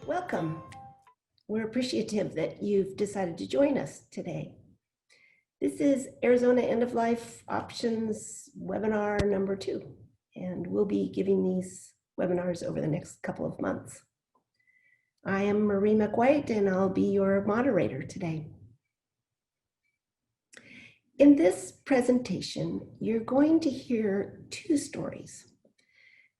Welcome. We're appreciative that you've decided to join us today. This is Arizona End of Life Options webinar number 2, and we'll be giving these webinars over the next couple of months. I am Marie McWhite, and I'll be your moderator today. In this presentation, you're going to hear 2 stories.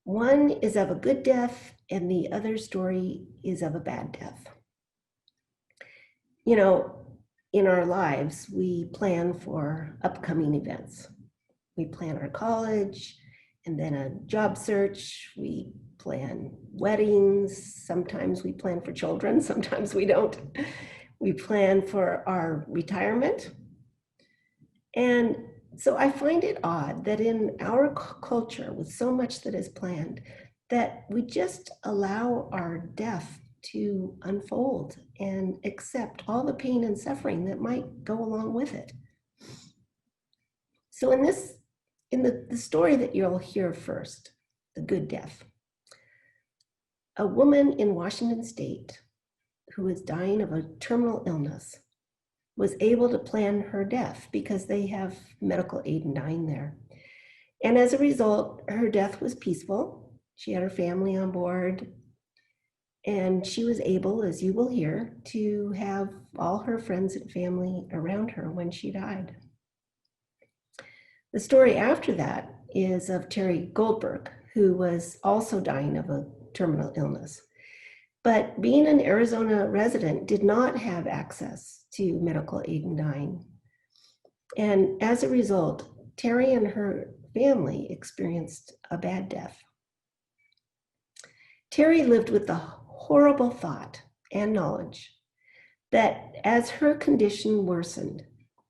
One is of a good death, and the other story is of a bad death. You know, in our lives, we plan for upcoming events. We plan our college, and then a job search. We plan weddings. Sometimes we plan for children, sometimes we don't. We plan for our retirement. And so I find it odd that in our culture, with so much that is planned, that we just allow our death to unfold and accept all the pain and suffering that might go along with it. So in the story that you'll hear first, the good death, a woman in Washington State who is dying of a terminal illness was able to plan her death because they have medical aid in dying there. And as a result, her death was peaceful. She had her family on board, and she was able, as you will hear, to have all her friends and family around her when she died. The story after that is of Terry Goldberg, who was also dying of a terminal illness. But being an Arizona resident, did not have access to medical aid in dying. And as a result, Terry and her family experienced a bad death. Terry lived with the horrible thought and knowledge that as her condition worsened,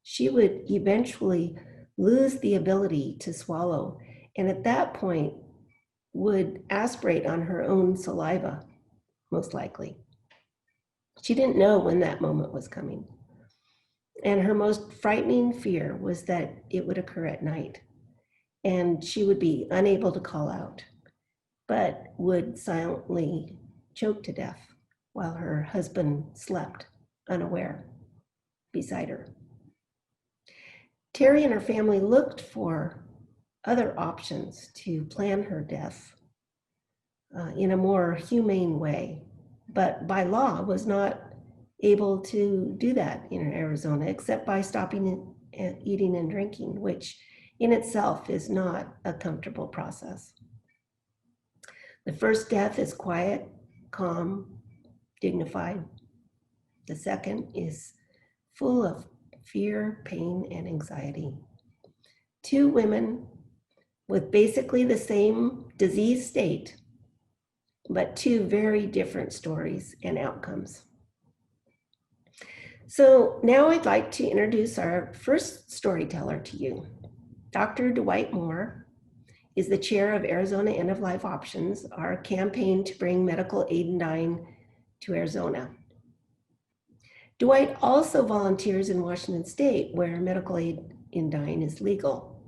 she would eventually lose the ability to swallow, and at that point would aspirate on her own saliva, most likely. She didn't know when that moment was coming. And her most frightening fear was that it would occur at night, and she would be unable to call out, but would silently choke to death while her husband slept unaware beside her. Terry and her family looked for other options to plan her death in a more humane way, but by law was not able to do that in Arizona, except by stopping eating and drinking, which in itself is not a comfortable process. The first death is quiet, calm, dignified. The second is full of fear, pain, and anxiety. 2 women with basically the same disease state, but 2 very different stories and outcomes. So now I'd like to introduce our first storyteller to you. Dr. Dwight Moore is the chair of Arizona End of Life Options, our campaign to bring medical aid in dying to Arizona. Dwight also volunteers in Washington State, where medical aid in dying is legal.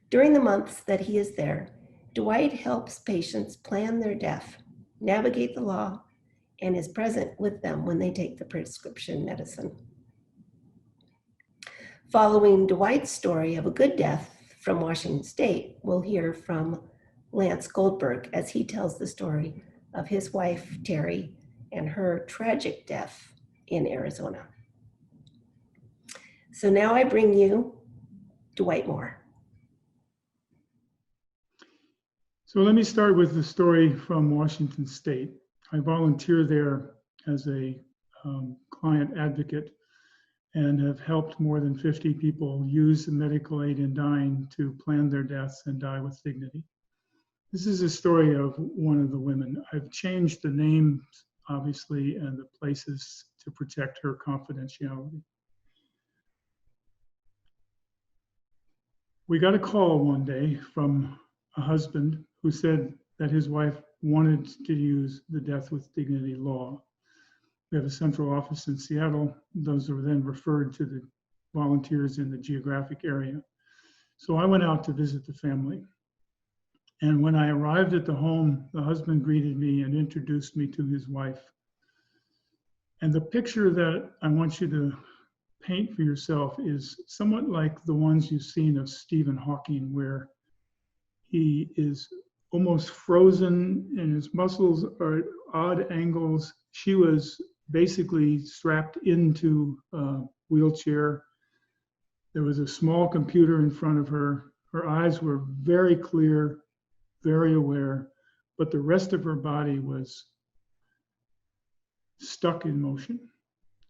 During the months that he is there, Dwight helps patients plan their death, navigate the law, and is present with them when they take the prescription medicine. Following Dwight's story of a good death from Washington State, we'll hear from Lance Goldberg as he tells the story of his wife, Terry, and her tragic death in Arizona. So now I bring you Dwight Moore. So let me start with the story from Washington State. I volunteer there as a client advocate and have helped more than 50 people use the medical aid in dying to plan their deaths and die with dignity. This is a story of one of the women. I've changed the names, obviously, and the places to protect her confidentiality. We got a call one day from a husband who said that his wife wanted to use the Death with Dignity law. We have a central office in Seattle. Those are then referred to the volunteers in the geographic area. So I went out to visit the family. And when I arrived at the home, the husband greeted me and introduced me to his wife. And the picture that I want you to paint for yourself is somewhat like the ones you've seen of Stephen Hawking, where he is almost frozen and his muscles are at odd angles. She was basically strapped into a wheelchair. There was a small computer in front of her. Her eyes were very clear, very aware, but the rest of her body was stuck in motion.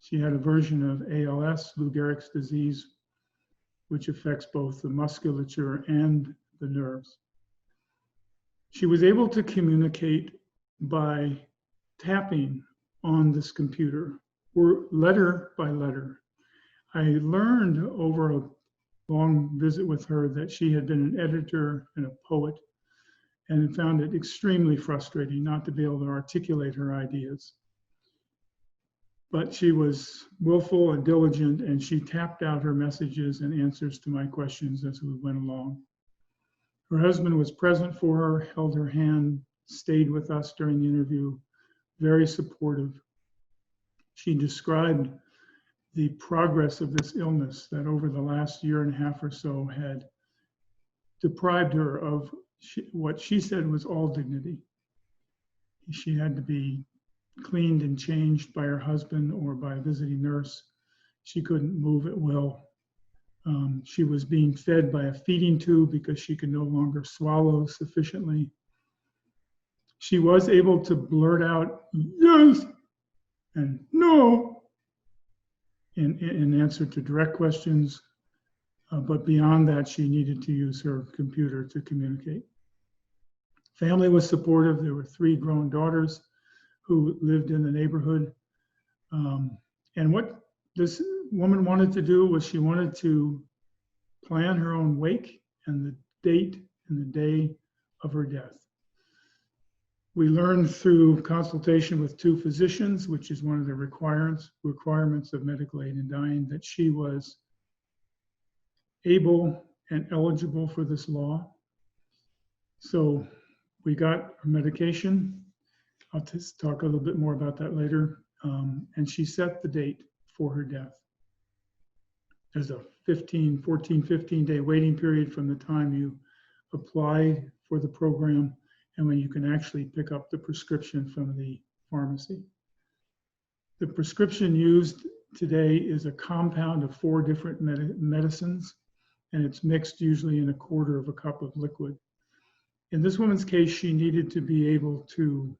She had a version of ALS, Lou Gehrig's disease, which affects both the musculature and the nerves. She was able to communicate by tapping on this computer, or letter by letter. I learned over a long visit with her that she had been an editor and a poet, and found it extremely frustrating not to be able to articulate her ideas. But she was willful and diligent, and she tapped out her messages and answers to my questions as we went along. Her husband was present for her, held her hand, stayed with us during the interview, very supportive. She described the progress of this illness that over the last year and a half or so had deprived her of what she said was all dignity. She had to be cleaned and changed by her husband or by a visiting nurse. She couldn't move at will. She was being fed by a feeding tube because she could no longer swallow sufficiently. She was able to blurt out yes and no in answer to direct questions, but beyond that, she needed to use her computer to communicate. Family was supportive. There were 3 grown daughters who lived in the neighborhood. And what this woman wanted to do was she wanted to plan her own wake and the date and the day of her death. We learned through consultation with 2 physicians, which is one of the requirements of medical aid in dying, that she was able and eligible for this law. So we got her medication. I'll just talk a little bit more about that later. And she set the date for her death. There's a 15-day waiting period from the time you apply for the program and when you can actually pick up the prescription from the pharmacy. The prescription used today is a compound of 4 different medicines, and it's mixed usually in 1/4 cup of liquid. In this woman's case, she needed to be able to,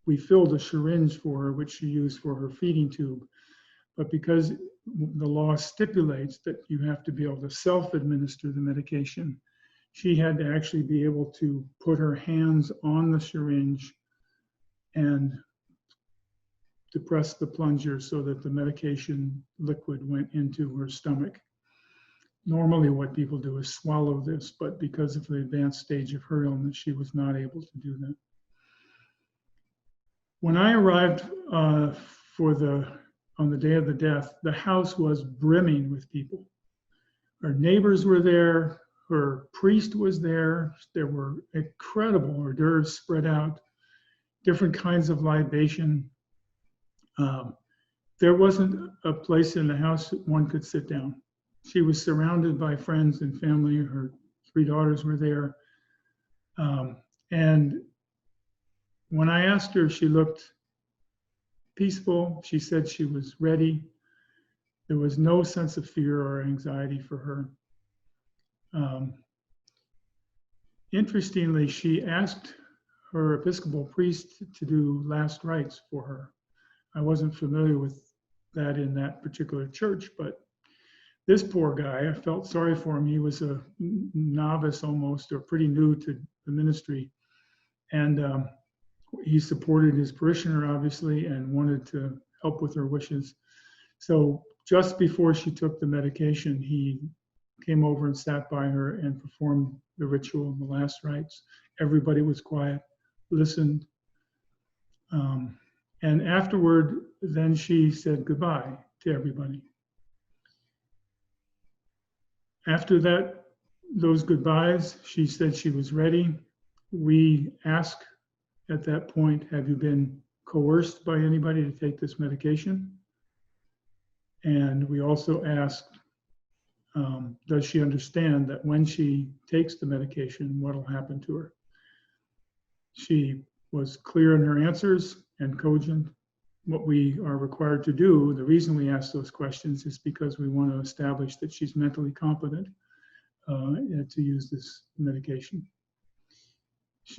we filled a syringe for her, which she used for her feeding tube. But because the law stipulates that you have to be able to self-administer the medication, she had to actually be able to put her hands on the syringe and depress the plunger so that the medication liquid went into her stomach. Normally what people do is swallow this, but because of the advanced stage of her illness, she was not able to do that. When I arrived on the day of the death, the house was brimming with people. Her neighbors were there, her priest was there. There were incredible hors d'oeuvres spread out, different kinds of libation. There wasn't a place in the house that one could sit down. She was surrounded by friends and family. Her 3 daughters were there. And when I asked her, she looked peaceful. She said she was ready. There was no sense of fear or anxiety for her. Interestingly, she asked her Episcopal priest to do last rites for her. I wasn't familiar with that in that particular church, but this poor guy, I felt sorry for him. He was a novice almost, or pretty new to the ministry. And he supported his parishioner, obviously, and wanted to help with her wishes. So just before she took the medication, he came over and sat by her and performed the ritual, the last rites. Everybody was quiet, listened. And afterward, then she said goodbye to everybody. After that those goodbyes, she said she was ready. We asked at that point, have you been coerced by anybody to take this medication? And we also asked, does she understand that when she takes the medication, what will happen to her? She was clear in her answers and cogent. What we are required to do, the reason we ask those questions is because we want to establish that she's mentally competent to use this medication.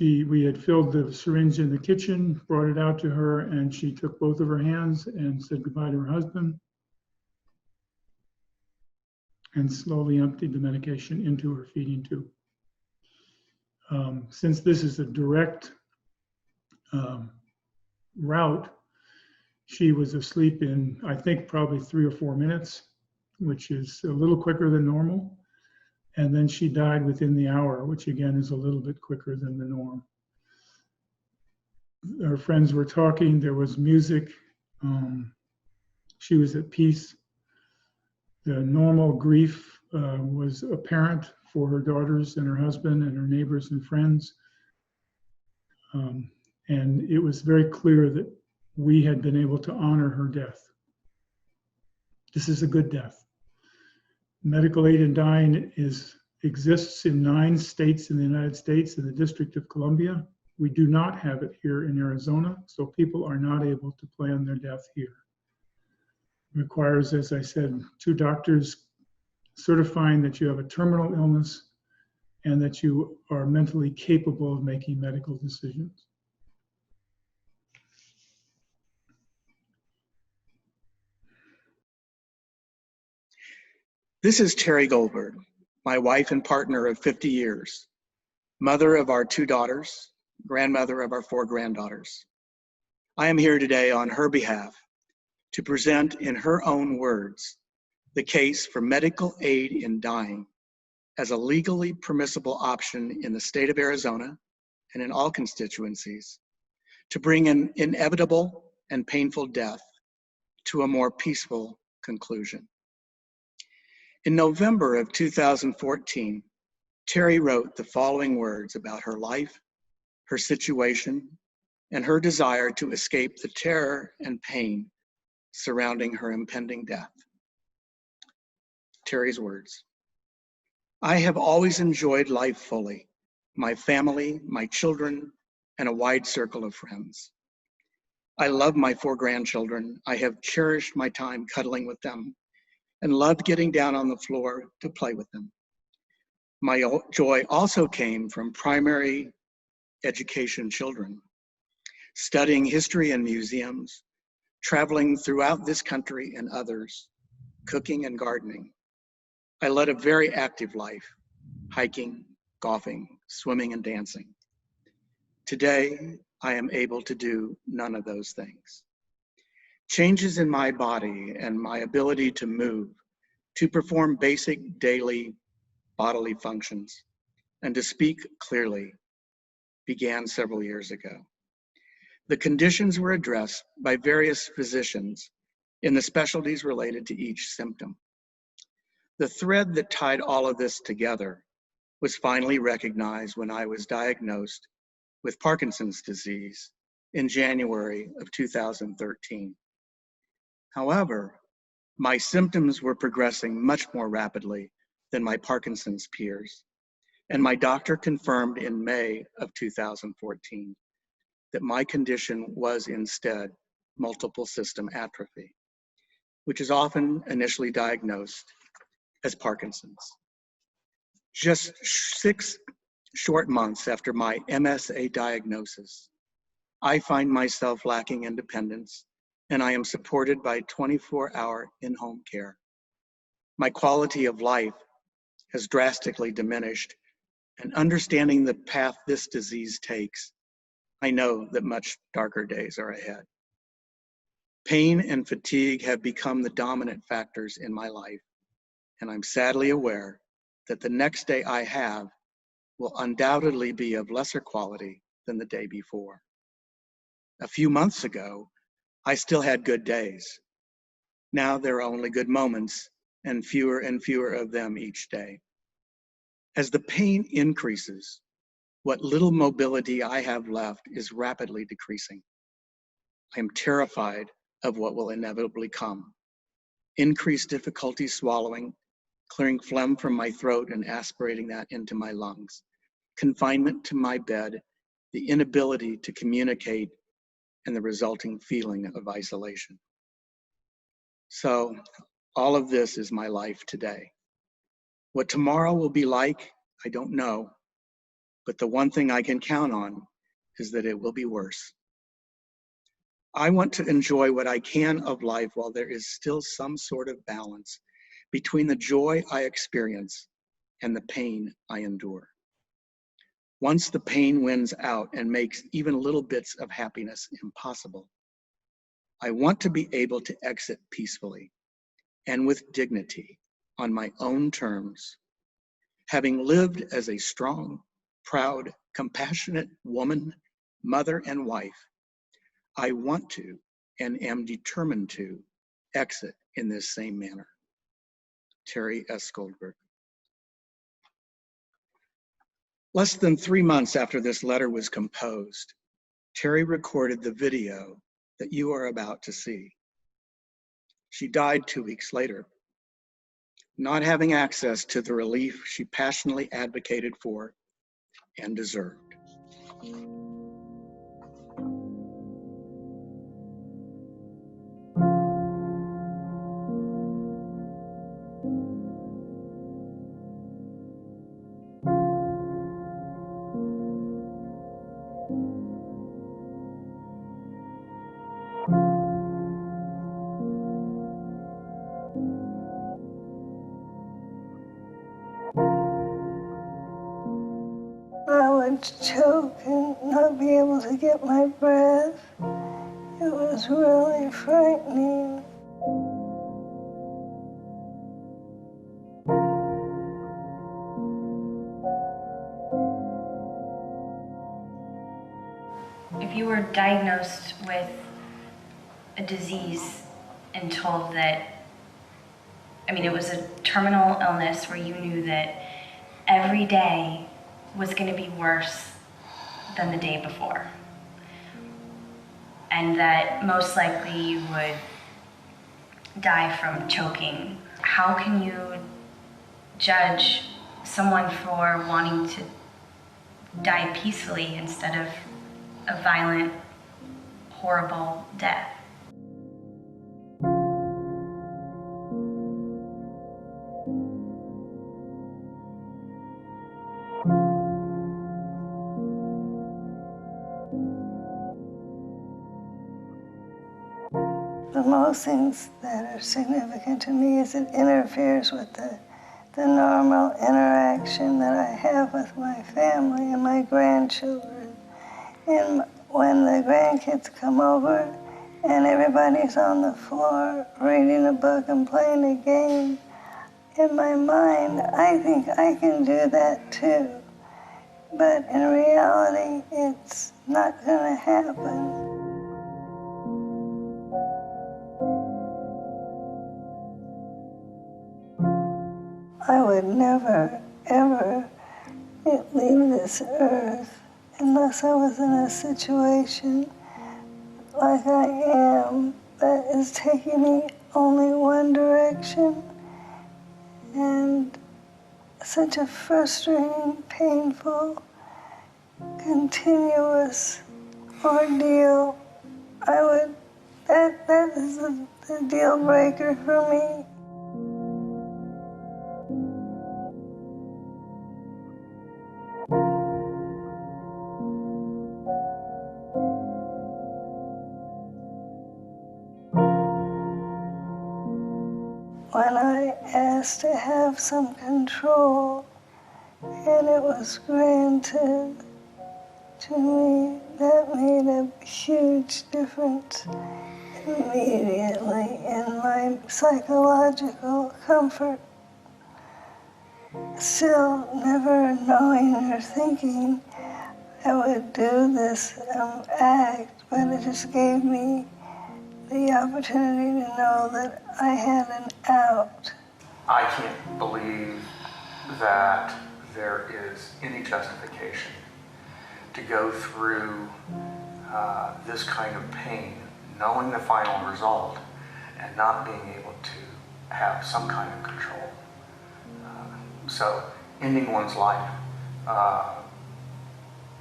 We had filled the syringe in the kitchen, brought it out to her, and she took both of her hands and said goodbye to her husband and slowly emptied the medication into her feeding tube. Since this is a direct route, she was asleep in, I think, probably 3 or 4 minutes, which is a little quicker than normal. And then she died within the hour, which again is a little bit quicker than the norm. Her friends were talking, there was music. She was at peace. The normal grief was apparent for her daughters and her husband and her neighbors and friends. And it was very clear that we had been able to honor her death. This is a good death. Medical aid in dying exists in 9 states in the United States and the District of Columbia. We do not have it here in Arizona, so people are not able to plan their death here. It requires, as I said, 2 doctors certifying that you have a terminal illness and that you are mentally capable of making medical decisions. This is Terry Goldberg, my wife and partner of 50 years, mother of our 2 daughters, grandmother of our 4 granddaughters. I am here today on her behalf to present in her own words the case for medical aid in dying as a legally permissible option in the state of Arizona and in all constituencies to bring an inevitable and painful death to a more peaceful conclusion. In November of 2014, Terry wrote the following words about her life, her situation, and her desire to escape the terror and pain surrounding her impending death. Terry's words: I have always enjoyed life fully, my family, my children, and a wide circle of friends. I love my 4 grandchildren. I have cherished my time cuddling with them and loved getting down on the floor to play with them. My joy also came from primary education children, studying history in museums, traveling throughout this country and others, cooking and gardening. I led a very active life, hiking, golfing, swimming, and dancing. Today, I am able to do none of those things. Changes in my body and my ability to move, to perform basic daily bodily functions, and to speak clearly began several years ago. The conditions were addressed by various physicians in the specialties related to each symptom. The thread that tied all of this together was finally recognized when I was diagnosed with Parkinson's disease in January of 2013. However, my symptoms were progressing much more rapidly than my Parkinson's peers, and my doctor confirmed in May of 2014 that my condition was instead multiple system atrophy, which is often initially diagnosed as Parkinson's. Just 6 short months after my MSA diagnosis, I find myself lacking independence, and I am supported by 24-hour in-home care. My quality of life has drastically diminished, and understanding the path this disease takes, I know that much darker days are ahead. Pain and fatigue have become the dominant factors in my life, and I'm sadly aware that the next day I have will undoubtedly be of lesser quality than the day before. A few months ago, I still had good days. Now there are only good moments and fewer of them each day. As the pain increases, what little mobility I have left is rapidly decreasing. I am terrified of what will inevitably come. Increased difficulty swallowing, clearing phlegm from my throat and aspirating that into my lungs, confinement to my bed, the inability to communicate, and the resulting feeling of isolation. So all of this is my life today. What tomorrow will be like, I don't know, but the one thing I can count on is that it will be worse. I want to enjoy what I can of life while there is still some sort of balance between the joy I experience and the pain I endure. Once the pain wins out and makes even little bits of happiness impossible, I want to be able to exit peacefully and with dignity on my own terms, having lived as a strong, proud, compassionate woman, mother, and wife. I want to and am determined to exit in this same manner. Terry S. Goldberg. Less than 3 months after this letter was composed, Terry recorded the video that you are about to see. She died 2 weeks later, not having access to the relief she passionately advocated for and deserved. I would choke and not be able to get my breath. It was really frightening. If you were diagnosed with a disease and told that, it was a terminal illness where you knew that every day was going to be worse than the day before, and that most likely you would die from choking, how can you judge someone for wanting to die peacefully instead of a violent, horrible death? The most things that are significant to me is it interferes with the normal interaction that I have with my family and my grandchildren. And when the grandkids come over and everybody's on the floor reading a book and playing a game, in my mind, I think I can do that too. But in reality, it's not going to happen. I would never, ever leave this earth unless I was in a situation like I am that is taking me only one direction, and such a frustrating, painful, continuous ordeal. That is the deal breaker for me. When I asked to have some control, and it was granted to me, that made a huge difference immediately in my psychological comfort. Still never knowing or thinking I would do this act, but it just gave me the opportunity to know that I had an out. I can't believe that there is any justification to go through this kind of pain, knowing the final result, and not being able to have some kind of control. So ending one's life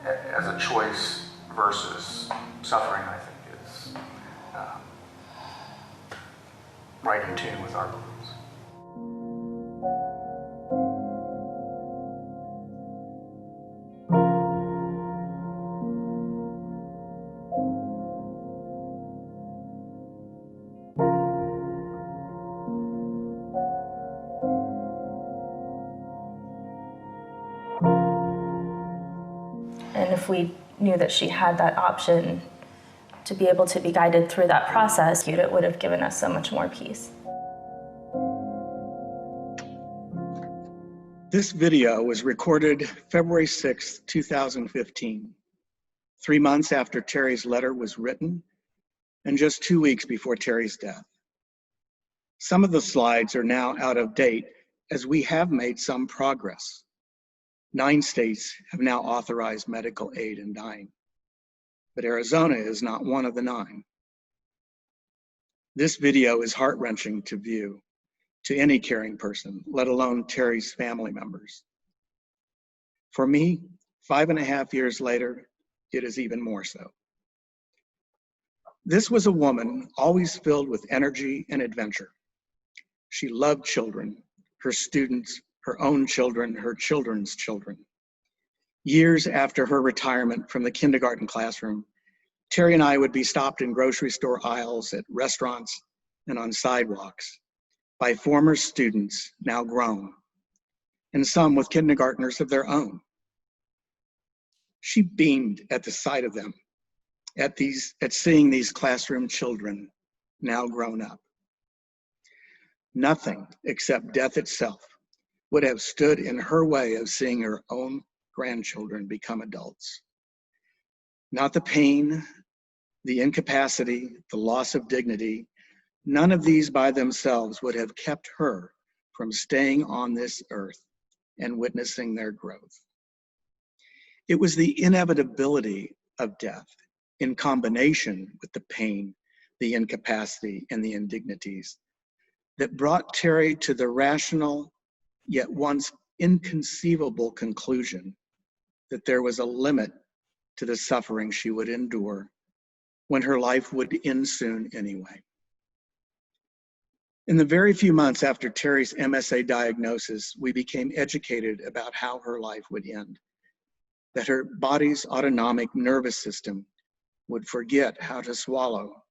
as a choice versus suffering, I think, is right in tune with our beliefs. And if we knew that she had that option to be able to be guided through that process, it would have given us so much more peace. This video was recorded February 6, 2015, 3 months after Terry's letter was written and just 2 weeks before Terry's death. Some of the slides are now out of date as we have made some progress. 9 states have now authorized medical aid in dying, but Arizona is not one of the 9. This video is heart-wrenching to view to any caring person, let alone Terry's family members. For me, 5.5 years later, it is even more so. This was a woman always filled with energy and adventure. She loved children, her students, her own children, her children's children. Years after her retirement from the kindergarten classroom, Terry and I would be stopped in grocery store aisles, at restaurants, and on sidewalks by former students, now grown, and some with kindergartners of their own. She beamed at the sight of them, at seeing these classroom children, now grown up. Nothing except death itself would have stood in her way of seeing her own grandchildren become adults. Not the pain, the incapacity, the loss of dignity, none of these by themselves would have kept her from staying on this earth and witnessing their growth. It was the inevitability of death in combination with the pain, the incapacity, and the indignities that brought Terry to the rational, yet once inconceivable conclusion that there was a limit to the suffering she would endure when her life would end soon anyway. In the very few months after Terry's MSA diagnosis, we became educated about how her life would end, that her body's autonomic nervous system would forget how to swallow,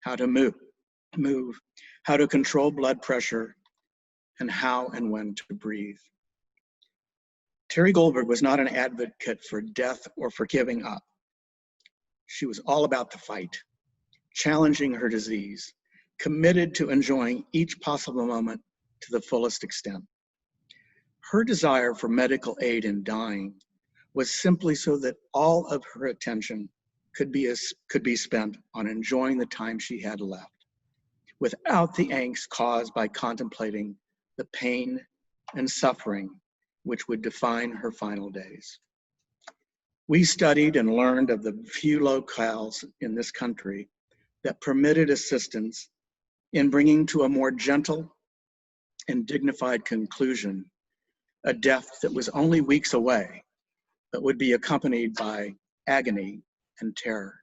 how to move, how to control blood pressure, and how and when to breathe. Terry Goldberg was not an advocate for death or for giving up. She was all about the fight, challenging her disease, committed to enjoying each possible moment to the fullest extent. Her desire for medical aid in dying was simply so that all of her attention could be spent on enjoying the time she had left, without the angst caused by contemplating the pain and suffering which would define her final days. We studied and learned of the few locales in this country that permitted assistance in bringing to a more gentle and dignified conclusion a death that was only weeks away, but would be accompanied by agony and terror.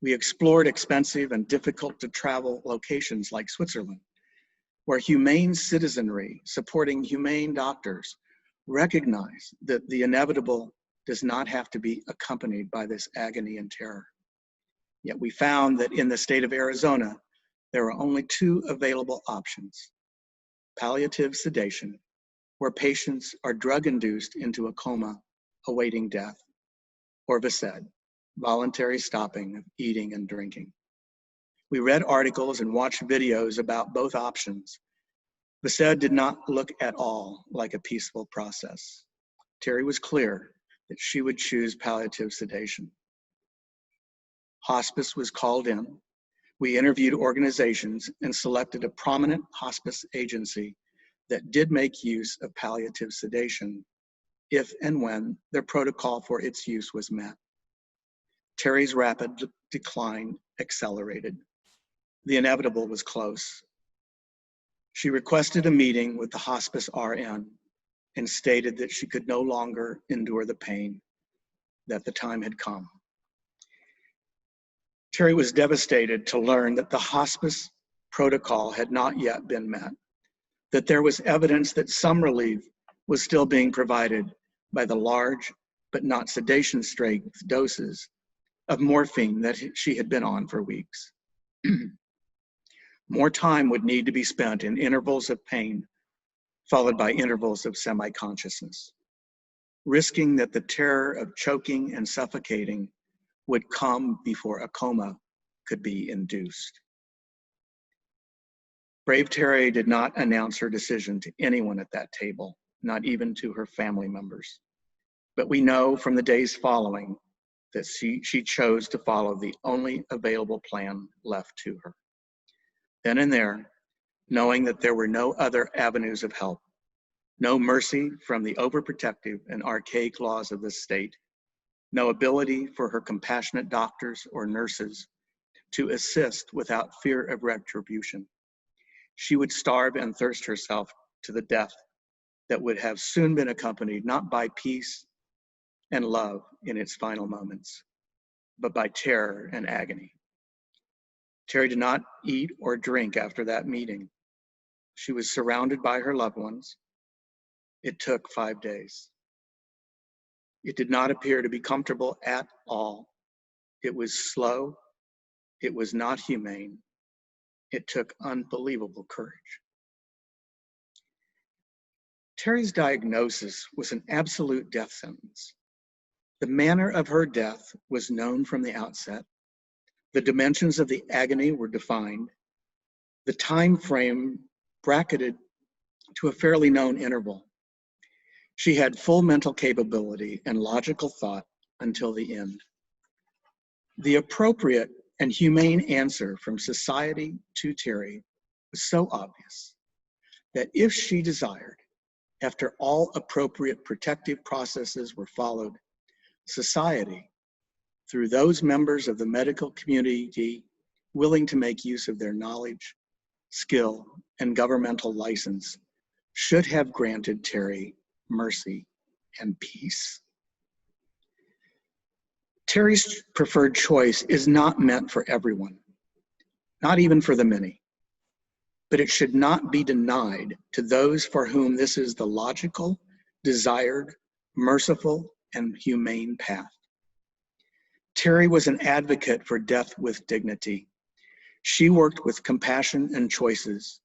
We explored expensive and difficult to travel locations like Switzerland, where humane citizenry supporting humane doctors recognize that the inevitable does not have to be accompanied by this agony and terror. Yet we found that in the state of Arizona, there are only 2 available options: palliative sedation, where patients are drug-induced into a coma awaiting death, or VSED, voluntary stopping of eating and drinking. We read articles and watched videos about both options. VSED did not look at all like a peaceful process. Terry was clear that she would choose palliative sedation. Hospice was called in. We interviewed organizations and selected a prominent hospice agency that did make use of palliative sedation if and when their protocol for its use was met. Terry's rapid decline accelerated. The inevitable was close. She requested a meeting with the hospice RN and stated that she could no longer endure the pain, that the time had come. Terry was devastated to learn that the hospice protocol had not yet been met, that there was evidence that some relief was still being provided by the large but not sedation strength doses of morphine that she had been on for weeks. More time would need to be spent in intervals of pain, followed by intervals of semi-consciousness, risking that the terror of choking and suffocating would come before a coma could be induced. Brave Terry did not announce her decision to anyone at that table, not even to her family members. But we know from the days following that she chose to follow the only available plan left to her. Then and there, knowing that there were no other avenues of help, no mercy from the overprotective and archaic laws of this state, no ability for her compassionate doctors or nurses to assist without fear of retribution, she would starve and thirst herself to the death that would have soon been accompanied not by peace and love in its final moments, but by terror and agony. Terry did not eat or drink after that meeting. She was surrounded by her loved ones. It took 5 days. It did not appear to be comfortable at all. It was slow. It was not humane. It took unbelievable courage. Terry's diagnosis was an absolute death sentence. The manner of her death was known from the outset. The dimensions of the agony were defined. The time frame bracketed to a fairly known interval. She had full mental capability and logical thought until the end. The appropriate and humane answer from society to Terry was so obvious that if she desired, after all appropriate protective processes were followed, society, through those members of the medical community willing to make use of their knowledge, skill, and governmental license, should have granted Terry mercy and peace. Terry's preferred choice is not meant for everyone, not even for the many, but it should not be denied to those for whom this is the logical, desired, merciful, and humane path. Terry was an advocate for death with dignity. She worked with Compassion and Choices,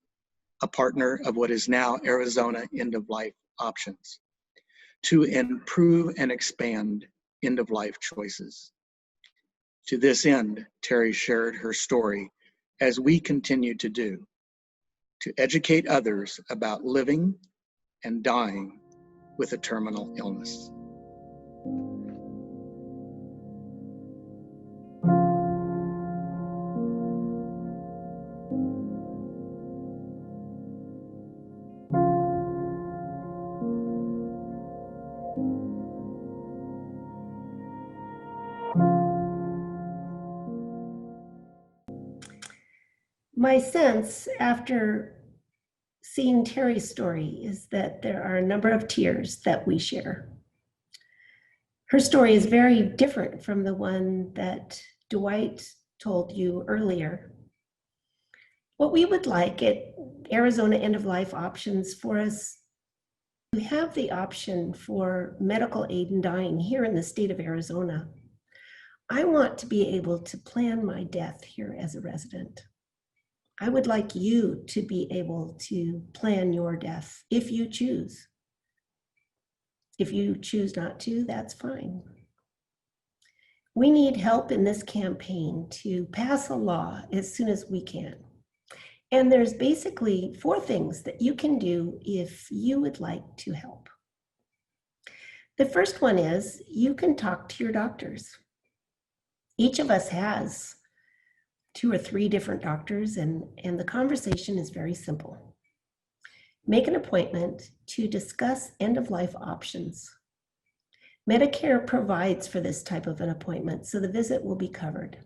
a partner of what is now Arizona End-of-Life Options, to improve and expand end-of-life choices. To this end, Terry shared her story, as we continue to do, to educate others about living and dying with a terminal illness. My sense after seeing Terry's story is that there are a number of tears that we share. Her story is very different from the one that Dwight told you earlier. What we would like at Arizona End-of-Life Options for us to have the option for medical aid in dying here in the state of Arizona. I want to be able to plan my death here as a resident. I would like you to be able to plan your death if you choose. If you choose not to, that's fine. We need help in this campaign to pass a law as soon as we can. And there's basically 4 things that you can do if you would like to help. The first one is you can talk to your doctors. Each of us has 2 or 3 different doctors, and the conversation is very simple. Make an appointment to discuss end-of-life options Medicare provides for this type of an appointment, so the visit will be covered.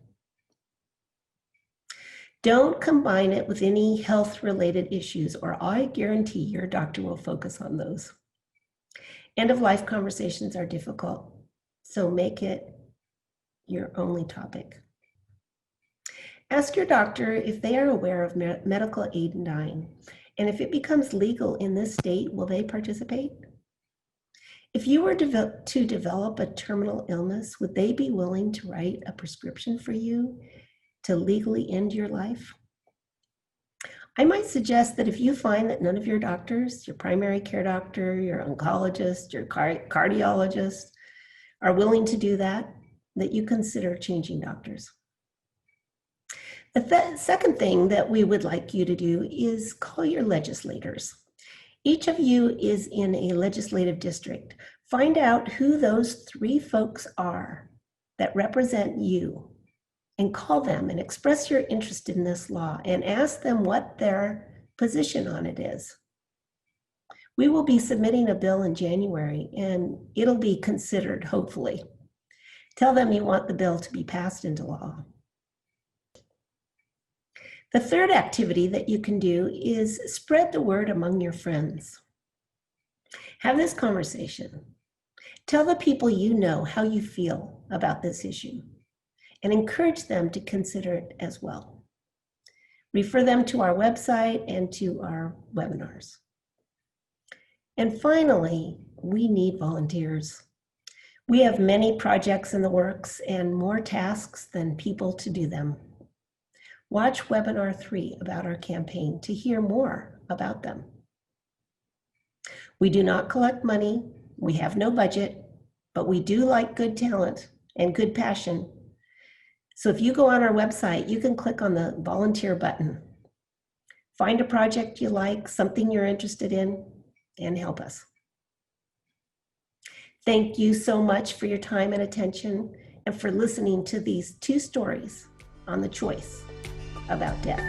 Don't combine it with any health-related issues, or I guarantee your doctor will focus on those. End-of-life conversations are difficult, so make it your only topic. Ask your doctor if they are aware of medical aid in dying, and if it becomes legal in this state, will they participate? If you were to develop a terminal illness, would they be willing to write a prescription for you to legally end your life? I might suggest that if you find that none of your doctors, your primary care doctor, your oncologist, your cardiologist, are willing to do that, that you consider changing doctors. The second thing that we would like you to do is call your legislators. Each of you is in a legislative district. Find out who those 3 folks are that represent you, and call them and express your interest in this law and ask them what their position on it is. We will be submitting a bill in January, and it'll be considered, hopefully. Tell them you want the bill to be passed into law. The third activity that you can do is spread the word among your friends. Have this conversation. Tell the people you know how you feel about this issue, and encourage them to consider it as well. Refer them to our website and to our webinars. And finally, we need volunteers. We have many projects in the works and more tasks than people to do them. Watch webinar 3 about our campaign to hear more about them. We do not collect money, we have no budget, but we do like good talent and good passion. So if you go on our website, you can click on the volunteer button. Find a project you like, something you're interested in, and help us. Thank you so much for your time and attention, and for listening to these 2 stories on the choice about death.